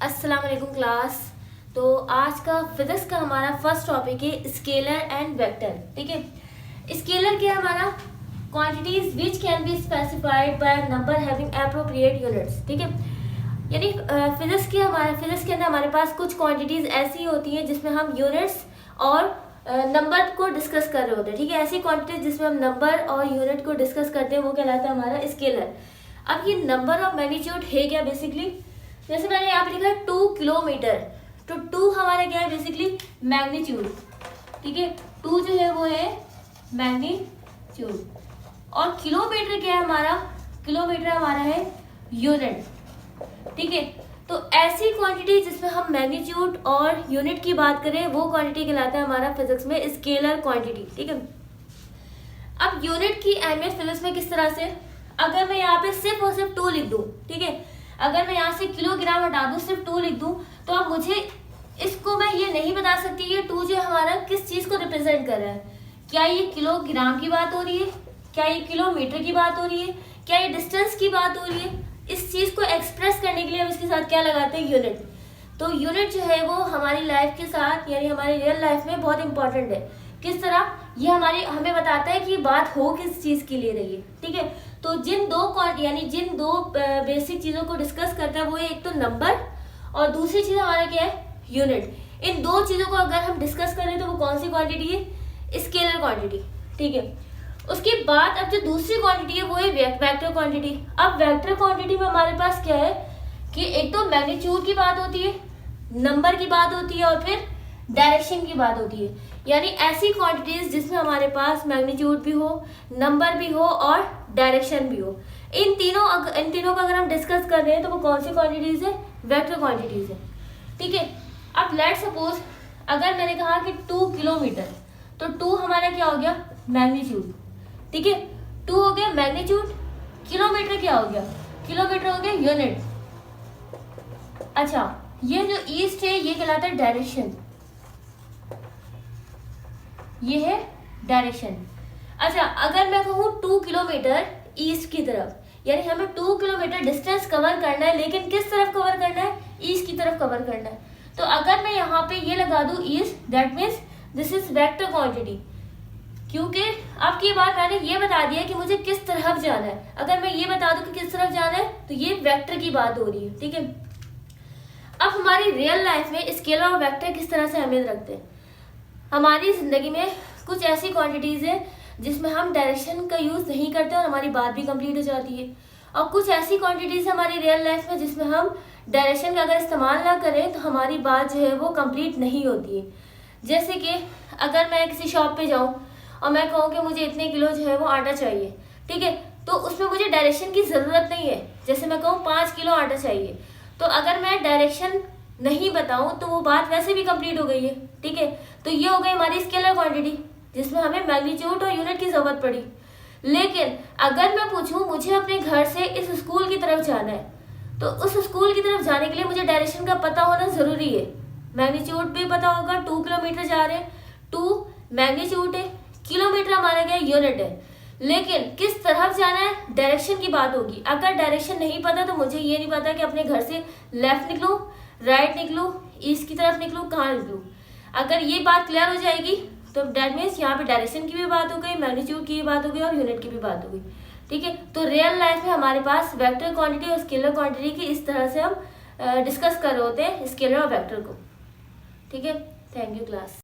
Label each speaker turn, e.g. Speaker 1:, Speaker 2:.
Speaker 1: अस्सलाम वालेकुम क्लास। तो आज का फिजिक्स का हमारा फर्स्ट टॉपिक है स्केलर एंड वेक्टर। ठीक है, स्केलर क्या है हमारा? Quantities which can be specified by number having appropriate units. ठीक है, यानी फिजिक्स के अंदर हमारे पास कुछ क्वांटिटीज ऐसी होती हैं जिसमें हम यूनिट्स और नंबर को डिस्कस कर रहे होते हैं। ठीक है, ऐसी क्वांटिटीज जिसमें हम नंबर और यूनिट को डिस्कस करते हैं वो कहलाता है हमारा स्केलर। अब ये नंबर ऑफ मैग्नीट्यूड है क्या? बेसिकली जैसे मैंने यहाँ पे लिखा है 2 किलोमीटर, तो 2 हमारा क्या है? Basically magnitude. ठीक है, 2 जो है वो है मैग्नीट्यूड। और किलोमीटर क्या है हमारा? किलोमीटर हमारा है यूनिट। ठीक है, तो ऐसी क्वांटिटी जिसमें हम मैग्नीट्यूड और यूनिट की बात करें वो क्वांटिटी कहलाता है हमारा फिजिक्स में स्केलर क्वांटिटी। ठीक है, अब यूनिट की अहमियत फिजिक्स में किस तरह से? अगर मैं यहाँ पे सिर्फ और सिर्फ 2 लिख दूं, ठीक है, अगर मैं यहाँ से किलोग्राम हटा दूं, सिर्फ 2 लिख दूं, तो अब मुझे इसको मैं ये नहीं बता सकती ये 2 जो हमारा किस चीज को रिप्रेजेंट कर रहा है। क्या ये किलोग्राम की बात हो रही है? क्या ये किलोमीटर की बात हो रही है? क्या ये डिस्टेंस की बात हो रही है? इस चीज को एक्सप्रेस करने के लिए हम इसके साथ क्या लगाते हैं? यूनिट। तो यूनिट जो है वो हमारी लाइफ के साथ यानी हमारी रियल लाइफ में बहुत इंपॉर्टेंट है। किस तरह? ये हमें बताता है कि बात हो किस चीज के लिए रही है। ठीक है, तो जिन दो बेसिक चीजों को डिस्कस करता है वो है एक तो नंबर और दूसरी चीज हमारा क्या है? यूनिट। इन दो चीजों को अगर हम डिस्कस करें तो वो कौन सी क्वांटिटी है? Scalar quantity. ठीक है, उसके बाद अब जो दूसरी क्वांटिटी है वो है वेक्टर क्वांटिटी। अब वेक्टर क्वांटिटी में हमारे पास क्या है कि एक तो मैग्नीट्यूड की बात होती है, नंबर की बात होती है और फिर डायरेक्शन की बात होती है। यानी ऐसी क्वांटिटीज जिसमें हमारे पास मैग्नीट्यूड भी हो, नंबर भी हो और डायरेक्शन भी हो। इन तीनों का अगर हम डिस्कस कर रहे हैं तो वो कौन सी क्वांटिटीज है? वेक्टर क्वांटिटीज है। ठीक है, अब लेट सपोज अगर मैंने कहा कि 2 किलोमीटर, तो 2 हमारा क्या हो गया? मैग्नीट्यूड। ठीक है, 2 हो गया मैग्नीट्यूड। किलोमीटर क्या हो गया? किलोमीटर हो गया यूनिट। अच्छा, ये जो ईस्ट है ये कहलाता है डायरेक्शन, ये है डायरेक्शन। अच्छा, अगर मैं कहूँ 2 किलोमीटर ईस्ट की तरफ, यानी हमें 2 किलोमीटर डिस्टेंस कवर करना है, लेकिन किस तरफ कवर करना है? ईस्ट की तरफ कवर करना है। तो अगर मैं यहाँ पे ये लगा दूं east, that means this is vector quantity, क्योंकि आपकी बात मैंने ये बता दिया कि मुझे किस तरफ जाना है। अगर मैं ये बता दूं कि किस तरफ जाना है तो ये वेक्टर की बात हो रही है। ठीक है, अब हमारी रियल लाइफ में स्केलर और वेक्टर किस तरह से अहमियत रखते हैं? हमारी जिंदगी में कुछ ऐसी क्वांटिटीज है जिसमें हम डायरेक्शन का यूज नहीं करते और हमारी बात भी कंप्लीट हो जाती है, और कुछ ऐसी क्वांटिटीज हमारी रियल लाइफ में जिसमें हम डायरेक्शन का अगर इस्तेमाल ना करें तो हमारी बात जो है वो कंप्लीट नहीं होती है। जैसे कि अगर मैं किसी शॉप पे जाऊं और मैं कहूँ कि मुझे इतने किलो जो है वो आटा चाहिए, ठीक है, तो उसमें मुझे डायरेक्शन की जरूरत नहीं है। जैसे मैं कहूँ 5 किलो आटा चाहिए, तो अगर मैं डायरेक्शन नहीं बताऊं तो वो बात वैसे भी कंप्लीट हो गई है। ठीक है, तो ये हो गई हमारी स्केलर क्वांटिटी जिसमें हमें मैग्नीट्यूड और यूनिट की जरूरत पड़ी। लेकिन अगर मैं पूछूं मुझे अपने घर से इस स्कूल की तरफ जाना है, तो उस स्कूल की तरफ जाने के लिए मुझे डायरेक्शन का पता होना जरूरी है। मैग्नीट्यूड भी पता होगा, 2 किलोमीटर जा रहे हैं, 2 मैग्नीट्यूड है, किलोमीटर हमारा क्या? यूनिट है। लेकिन किस तरफ जाना है? डायरेक्शन की बात होगी। अगर डायरेक्शन नहीं पता तो मुझे ये नहीं पता कि अपने घर से लेफ्ट निकलूं, राइट निकलूं, ईस्ट की तरफ निकलूं, कहाँ निकलूं। अगर ये बात क्लियर हो जाएगी तो डेट मीन्स यहाँ पे डायरेक्शन की भी बात हो गई, मैग्नीट्यूड की भी बात हो गई और यूनिट की भी बात हो गई। ठीक है, तो रियल लाइफ में हमारे पास वेक्टर क्वांटिटी और स्केलर क्वांटिटी की इस तरह से हम डिस्कस कर रहे होते हैं, स्केलर और वेक्टर को। ठीक है, थैंक यू क्लास।